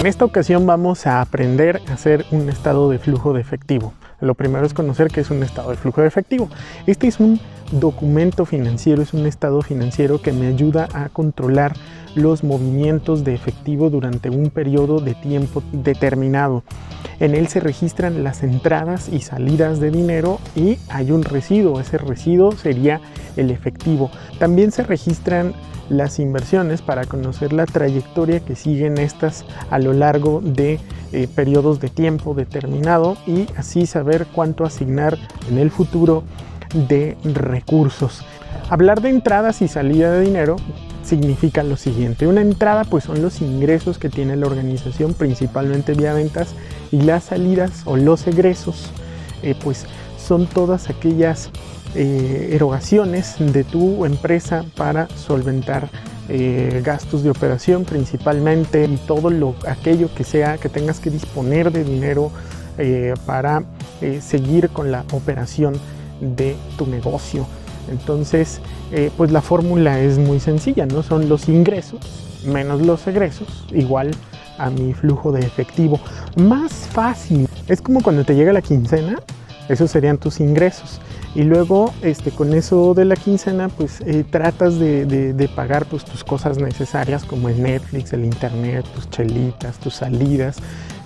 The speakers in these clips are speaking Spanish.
En esta ocasión vamos a aprender a hacer un estado de flujo de efectivo. Lo primero es conocer qué es un estado de flujo de efectivo. Este es un documento financiero, es un estado financiero que me ayuda a controlar los movimientos de efectivo durante un periodo de tiempo determinado. En él se registran las entradas y salidas de dinero y hay un residuo. Ese residuo sería el efectivo. También se registran las inversiones para conocer la trayectoria que siguen estas a lo largo de periodos de tiempo determinado y así saber cuánto asignar en el futuro de recursos. Hablar de entradas y salida de dinero significa lo siguiente. Una entrada pues son los ingresos que tiene la organización principalmente vía ventas, y las salidas o los egresos pues son todas aquellas erogaciones de tu empresa para solventar gastos de operación principalmente, y todo aquello que sea que tengas que disponer de dinero para seguir con la operación de tu negocio. Entonces pues la fórmula es muy sencilla, ¿no? Son los ingresos menos los egresos igual a mi flujo de efectivo. Más fácil, es como cuando te llega la quincena, esos serían tus ingresos. Y luego con eso de la quincena pues tratas de pagar pues tus cosas necesarias como el Netflix, el internet, tus chelitas, tus salidas,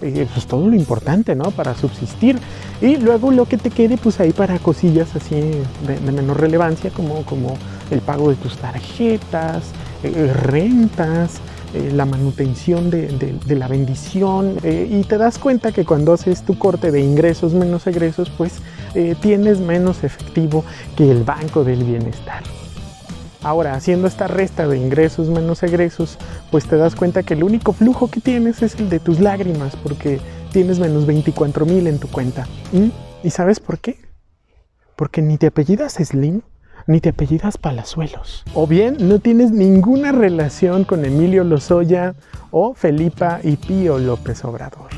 pues todo lo importante, ¿no? Para subsistir. Y luego lo que te quede pues ahí para cosillas así de menor relevancia como el pago de tus tarjetas, rentas, la manutención de la bendición, y te das cuenta que cuando haces tu corte de ingresos menos egresos pues tienes menos efectivo que el Banco del Bienestar. Ahora, haciendo esta resta de ingresos menos egresos, pues te das cuenta que el único flujo que tienes es el de tus lágrimas, porque tienes menos 24,000 en tu cuenta. ¿Y sabes por qué? Porque ni te apellidas Slim, ni te apellidas Palazuelos. O bien no tienes ninguna relación con Emilio Lozoya o Felipa y Pío López Obrador.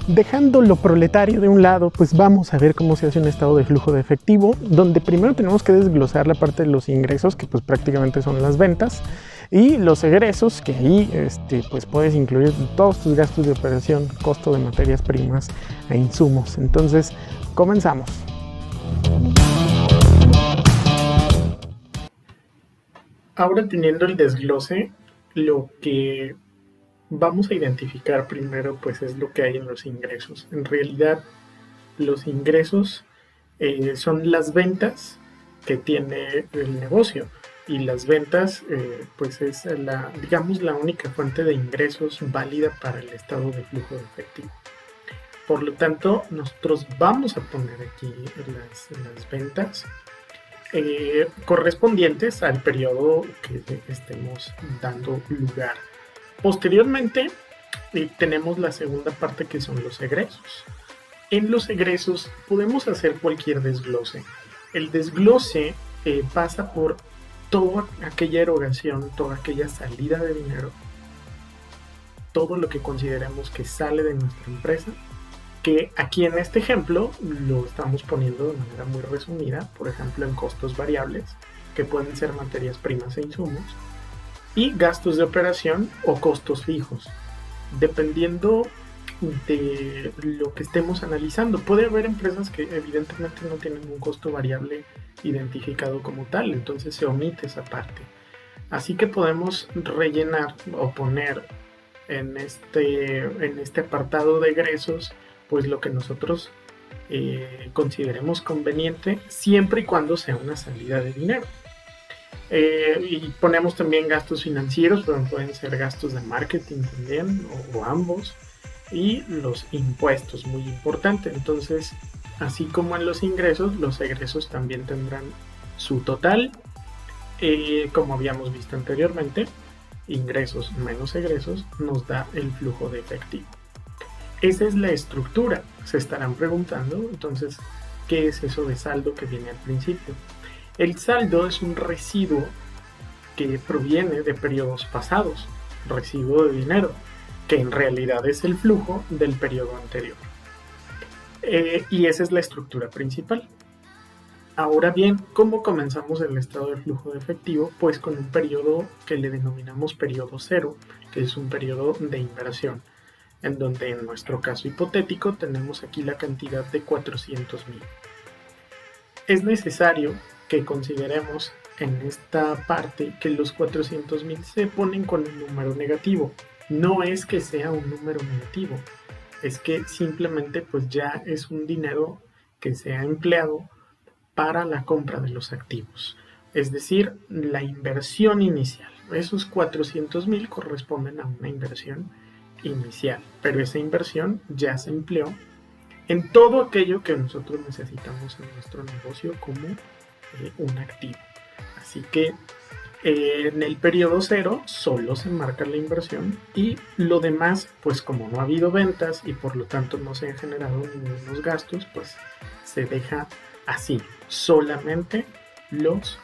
Dejando lo proletario de un lado, pues vamos a ver cómo se hace un estado de flujo de efectivo, donde primero tenemos que desglosar la parte de los ingresos, que pues prácticamente son las ventas, y los egresos, que ahí pues puedes incluir todos tus gastos de operación, costo de materias primas e insumos. Entonces, comenzamos. Ahora, teniendo el desglose, lo que vamos a identificar primero pues es lo que hay en los ingresos. En realidad los ingresos son las ventas que tiene el negocio, y las ventas pues es digamos la única fuente de ingresos válida para el estado de flujo de efectivo. Por lo tanto, nosotros vamos a poner aquí las ventas correspondientes al periodo que estemos dando lugar. Posteriormente tenemos la segunda parte, que son los egresos. En los egresos podemos hacer cualquier desglose. El desglose pasa por toda aquella erogación, toda aquella salida de dinero, todo lo que consideremos que sale de nuestra empresa, que aquí en este ejemplo lo estamos poniendo de manera muy resumida, por ejemplo en costos variables, que pueden ser materias primas e insumos, y gastos de operación o costos fijos, dependiendo de lo que estemos analizando. Puede haber empresas que evidentemente no tienen un costo variable identificado como tal, entonces se omite esa parte. Así que podemos rellenar o poner en este apartado de egresos pues lo que nosotros consideremos conveniente, siempre y cuando sea una salida de dinero. Y ponemos también gastos financieros, pero pueden ser gastos de marketing también, o ambos, y los impuestos, muy importante. Entonces, así como en los ingresos, los egresos también tendrán su total, como habíamos visto anteriormente. Ingresos menos egresos nos da el flujo de efectivo. Esa es la estructura. Se estarán preguntando, entonces, ¿qué es eso de saldo que viene al principio? El saldo es un residuo que proviene de periodos pasados, residuo de dinero, que en realidad es el flujo del periodo anterior. Y esa es la estructura principal. Ahora bien, ¿cómo comenzamos el estado de flujo de efectivo? Pues con un periodo que le denominamos periodo cero, que es un periodo de inversión. en donde en nuestro caso hipotético tenemos aquí la cantidad de 400,000. Es necesario que consideremos en esta parte que los 400,000 se ponen con un número negativo. No es que sea un número negativo, es que simplemente pues ya es un dinero que se ha empleado para la compra de los activos. Es decir, la inversión inicial. Esos 400,000 corresponden a una inversión inicial, pero esa inversión ya se empleó en todo aquello que nosotros necesitamos en nuestro negocio como un activo. Así que en el periodo cero solo se marca la inversión y lo demás, pues como no ha habido ventas y por lo tanto no se han generado ningunos gastos, pues se deja así, solamente los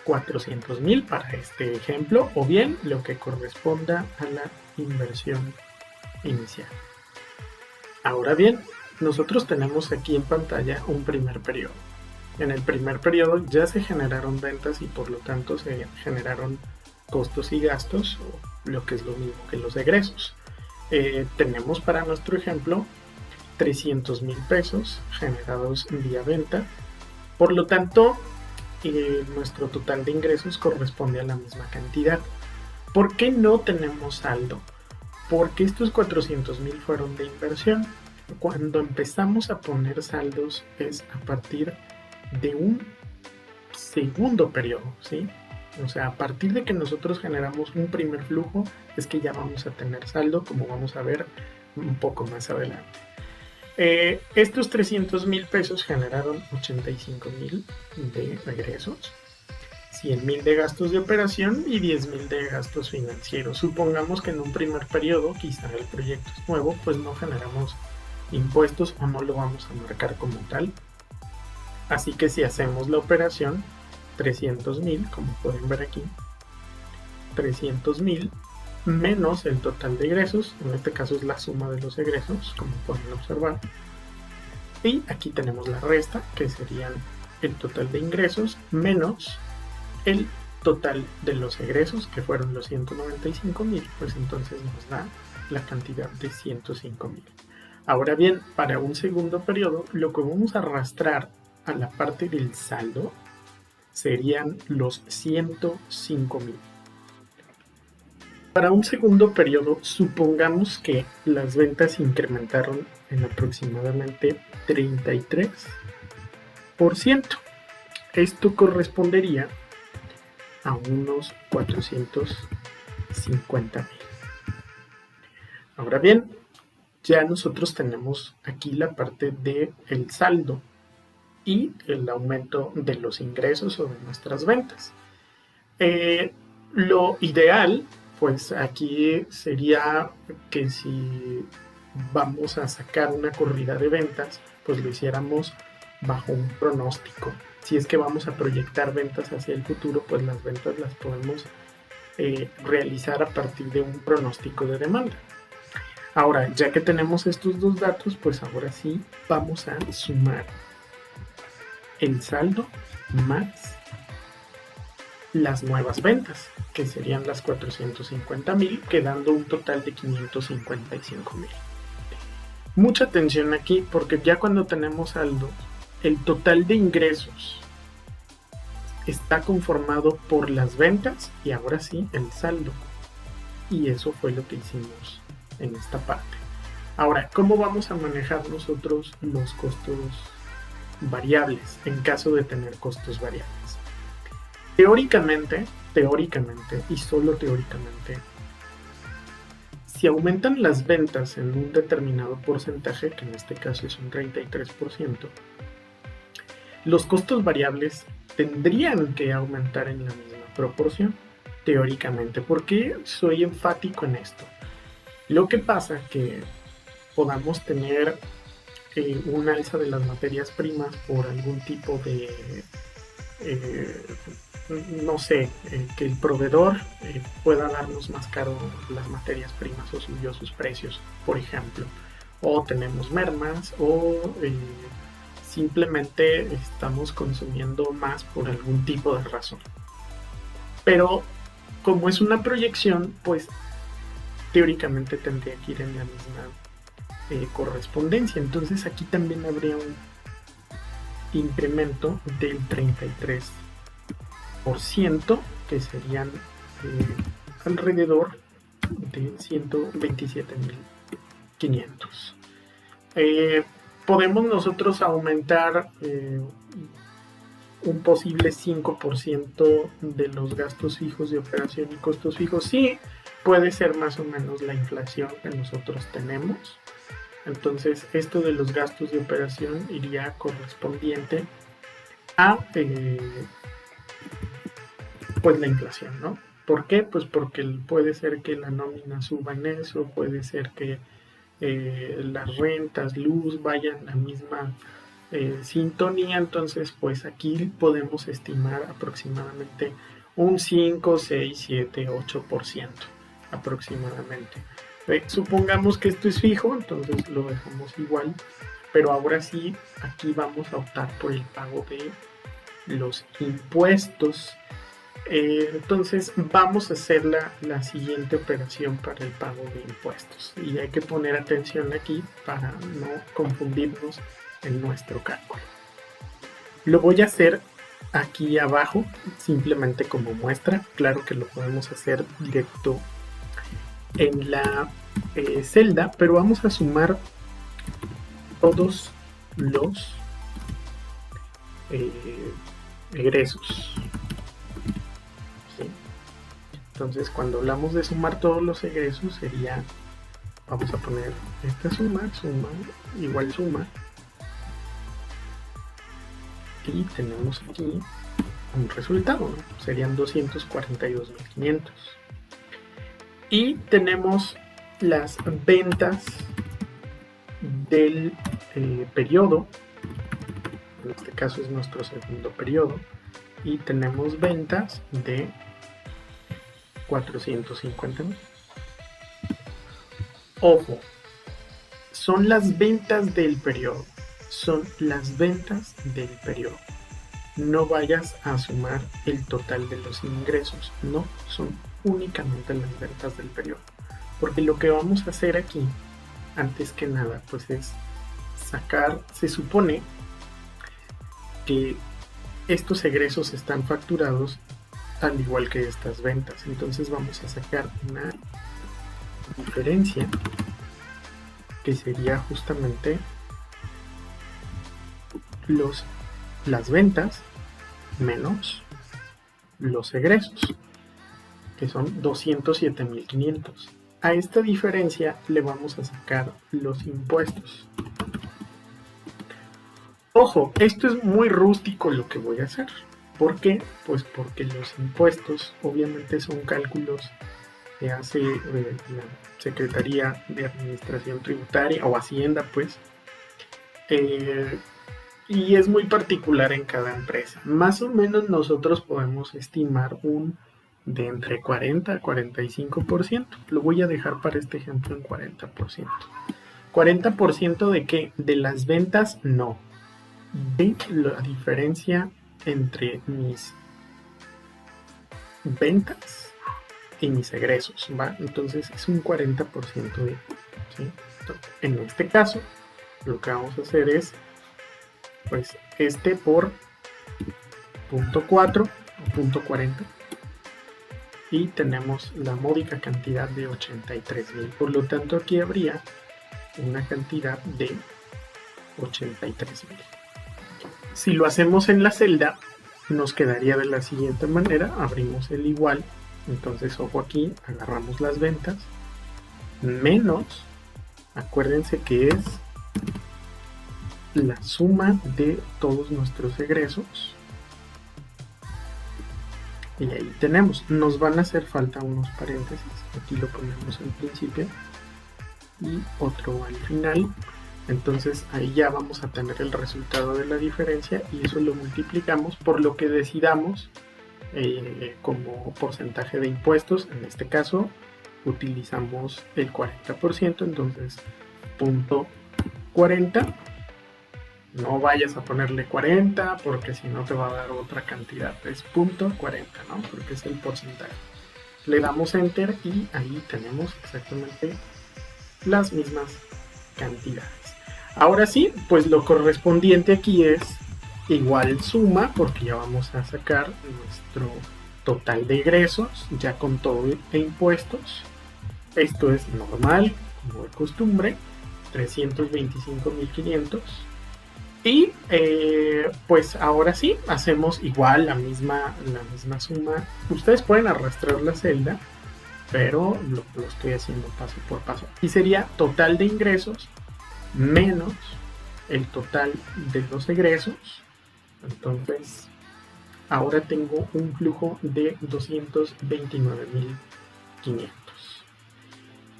400,000 para este ejemplo, o bien lo que corresponda a la inversión inicial. Ahora bien, nosotros tenemos aquí en pantalla un primer periodo. En el primer periodo ya se generaron ventas y por lo tanto se generaron costos y gastos, o lo que es lo mismo que los egresos. Tenemos para nuestro ejemplo 300,000 pesos generados vía venta. Por lo tanto, nuestro total de ingresos corresponde a la misma cantidad. ¿Por qué no tenemos saldo? Porque estos 400,000 fueron de inversión. Cuando empezamos a poner saldos es a partir de un segundo periodo, ¿sí? O sea, a partir de que nosotros generamos un primer flujo es que ya vamos a tener saldo, como vamos a ver un poco más adelante. Estos 300,000 pesos generaron 85,000 de egresos, 100,000 de gastos de operación y 10,000 de gastos financieros. Supongamos que en un primer periodo, quizá el proyecto es nuevo, pues no generamos impuestos o no lo vamos a marcar como tal. Así que si hacemos la operación, 300,000, como pueden ver aquí, 300,000 menos el total de egresos, en este caso es la suma de los egresos, como pueden observar. Y aquí tenemos la resta, que serían el total de ingresos menos el total de los egresos, que fueron los 195,000, pues entonces nos da la cantidad de 105,000. Ahora bien, para un segundo periodo, lo que vamos a arrastrar a la parte del saldo serían los 105,000. Para un segundo periodo, supongamos que las ventas incrementaron en aproximadamente 33%. Esto correspondería a unos 450,000. Ahora bien, ya nosotros tenemos aquí la parte del saldo y el aumento de los ingresos o de nuestras ventas. Lo ideal, pues aquí sería que si vamos a sacar una corrida de ventas, pues lo hiciéramos bajo un pronóstico. Si es que vamos a proyectar ventas hacia el futuro, pues las ventas las podemos realizar a partir de un pronóstico de demanda. Ahora, ya que tenemos estos dos datos, pues ahora sí vamos a sumar el saldo más las nuevas ventas, que serían las 450,000, quedando un total de 555,000. Mucha atención aquí, porque ya cuando tenemos saldo, el total de ingresos está conformado por las ventas y ahora sí el saldo. Y eso fue lo que hicimos en esta parte. Ahora, ¿cómo vamos a manejar nosotros los costos variables en caso de tener costos variables? Teóricamente y solo teóricamente, si aumentan las ventas en un determinado porcentaje, que en este caso es un 33%, los costos variables tendrían que aumentar en la misma proporción, teóricamente. ¿Por qué soy enfático en esto? Lo que pasa es que podamos tener un alza de las materias primas por algún tipo de no sé, que el proveedor pueda darnos más caro las materias primas o subió sus precios, por ejemplo, o tenemos mermas o simplemente estamos consumiendo más por algún tipo de razón. Pero como es una proyección, pues teóricamente tendría que ir en la misma correspondencia. Entonces aquí también habría un incremento del 33%, que serían alrededor de 127.500. Podemos nosotros aumentar un posible 5% de los gastos fijos de operación y costos fijos. Sí, puede ser más o menos la inflación que nosotros tenemos. Entonces, esto de los gastos de operación iría correspondiente a pues la inflación, ¿no? ¿Por qué? Pues porque puede ser que la nómina suba en eso, puede ser que las rentas, luz vayan en la misma sintonía. Entonces, pues aquí podemos estimar aproximadamente un 5, 6, 7, 8% aproximadamente. Supongamos que esto es fijo, entonces lo dejamos igual, pero ahora sí, aquí vamos a optar por el pago de los impuestos. Entonces vamos a hacer la siguiente operación para el pago de impuestos, y hay que poner atención aquí para no confundirnos en nuestro cálculo. Lo voy a hacer aquí abajo simplemente como muestra. Claro que lo podemos hacer directo en la celda, pero vamos a sumar todos los egresos. ¿Sí? Entonces, cuando hablamos de sumar todos los egresos, sería, vamos a poner esta suma, igual suma, y tenemos aquí un resultado, ¿no? Serían 242.500. Y tenemos las ventas del periodo. En este caso es nuestro segundo periodo, y tenemos ventas de 450.000. Ojo, son las ventas del periodo. Son las ventas del periodo. No vayas a sumar el total de los ingresos, no, son únicamente las ventas del periodo. Porque lo que vamos a hacer aquí, antes que nada, pues es sacar, se supone que estos egresos están facturados al igual que estas ventas. Entonces vamos a sacar una diferencia que sería justamente las ventas menos los egresos, que son 207.500. A esta diferencia le vamos a sacar los impuestos. Ojo, esto es muy rústico lo que voy a hacer. ¿Por qué? Pues porque los impuestos obviamente son cálculos que hace la Secretaría de Administración Tributaria o Hacienda, pues, y es muy particular en cada empresa. Más o menos nosotros podemos estimar de entre 40 a 45%. Lo voy a dejar para este ejemplo en 40%. ¿40% de qué? De las ventas, no. De la diferencia entre mis ventas y mis egresos, ¿va? Entonces es un 40% de, ¿sí? En este caso, lo que vamos a hacer es, pues, por 0.4 o 0.40, y tenemos la módica cantidad de 83.000. Por lo tanto, aquí habría una cantidad de 83.000. Si lo hacemos en la celda, nos quedaría de la siguiente manera. Abrimos el igual, entonces ojo aquí, agarramos las ventas menos, acuérdense que es la suma de todos nuestros egresos, y ahí tenemos. Nos van a hacer falta unos paréntesis, aquí lo ponemos al principio y otro al final. Entonces ahí ya vamos a tener el resultado de la diferencia, y eso lo multiplicamos por lo que decidamos como porcentaje de impuestos. En este caso utilizamos el 40%, entonces 0.40. No vayas a ponerle 40 porque si no te va a dar otra cantidad. Es 0.40, ¿no? Porque es el porcentaje. Le damos enter y ahí tenemos exactamente las mismas cantidades. Ahora sí, pues lo correspondiente aquí es igual suma, porque ya vamos a sacar nuestro total de ingresos ya con todo e impuestos. Esto es normal, como de costumbre, 325.500. Y pues ahora sí, hacemos igual la misma suma. Ustedes pueden arrastrar la celda, pero lo estoy haciendo paso por paso. Y sería total de ingresos menos el total de los egresos. Entonces, ahora tengo un flujo de 229.500.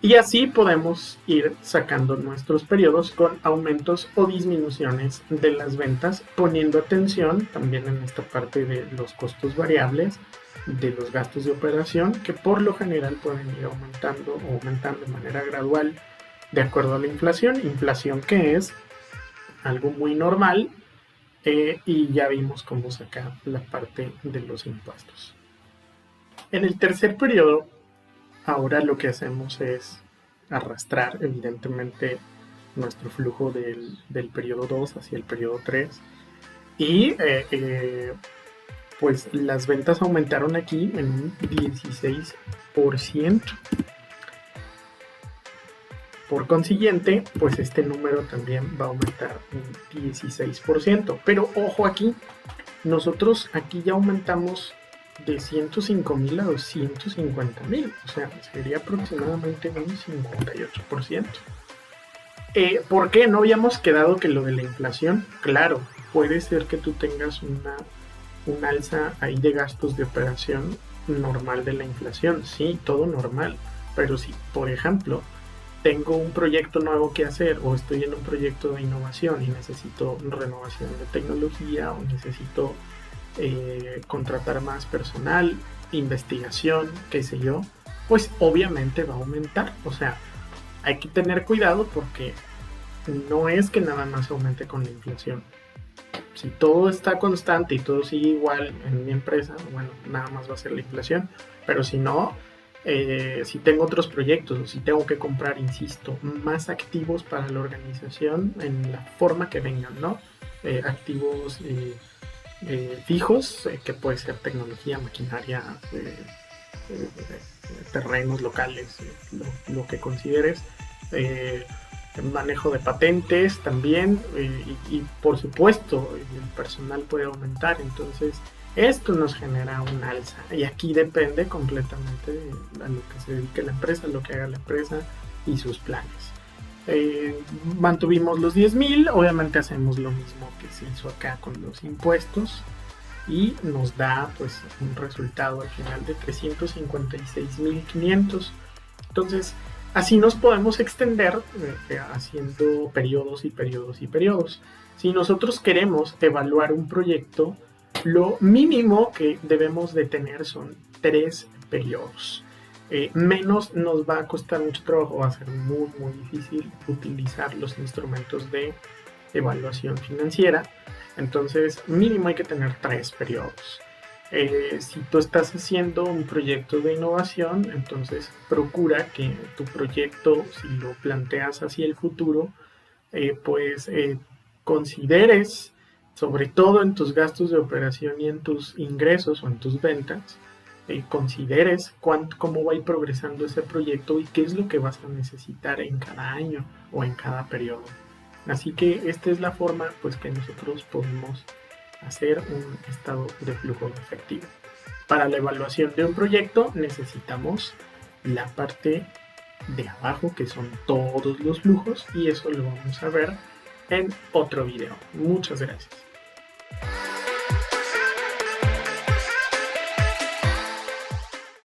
Y así podemos ir sacando nuestros periodos con aumentos o disminuciones de las ventas, poniendo atención también en esta parte de los costos variables, de los gastos de operación, que por lo general pueden ir aumentando de manera gradual de acuerdo a la inflación que es algo muy normal, y ya vimos cómo sacar la parte de los impuestos. En el tercer periodo, ahora lo que hacemos es arrastrar evidentemente nuestro flujo del periodo 2 hacia el periodo 3 y pues las ventas aumentaron aquí en un 16%. Por consiguiente, pues este número también va a aumentar un 16%. Pero ojo aquí, nosotros aquí ya aumentamos de 105.000 a 250.000. O sea, sería aproximadamente un 58%. ¿Por qué no habíamos quedado que lo de la inflación? Claro, puede ser que tú tengas un alza ahí de gastos de operación normal de la inflación. Sí, todo normal. Pero si, por ejemplo, tengo un proyecto nuevo que hacer o estoy en un proyecto de innovación y necesito renovación de tecnología o necesito contratar más personal, investigación, qué sé yo, pues obviamente va a aumentar. O sea, hay que tener cuidado porque no es que nada más aumente con la inflación. Si todo está constante y todo sigue igual en mi empresa, bueno, nada más va a ser la inflación, pero si no, si tengo otros proyectos o si tengo que comprar, insisto, más activos para la organización en la forma que vengan, ¿no? Activos fijos, que puede ser tecnología, maquinaria, terrenos locales, lo que consideres, manejo de patentes también, y por supuesto el personal puede aumentar. Entonces esto nos genera un alza y aquí depende completamente de a lo que se dedique la empresa, lo que haga la empresa y sus planes. Mantuvimos los 10.000, obviamente hacemos lo mismo que se hizo acá con los impuestos y nos da pues un resultado al final de 356.500. Entonces así nos podemos extender haciendo periodos y periodos y periodos. Si nosotros queremos evaluar un proyecto, lo mínimo que debemos de tener son 3 periodos. Menos nos va a costar mucho trabajo, va a ser muy difícil utilizar los instrumentos de evaluación financiera. Entonces mínimo hay que tener 3 periodos. Si tú estás haciendo un proyecto de innovación, entonces procura que tu proyecto, si lo planteas hacia el futuro, consideres, sobre todo en tus gastos de operación y en tus ingresos o en tus ventas, consideres cómo va a ir progresando ese proyecto y qué es lo que vas a necesitar en cada año o en cada periodo. Así que esta es la forma pues que nosotros podemos hacer un estado de flujo de efectivo. Para la evaluación de un proyecto necesitamos la parte de abajo, que son todos los flujos, y eso lo vamos a ver en otro video. Muchas gracias.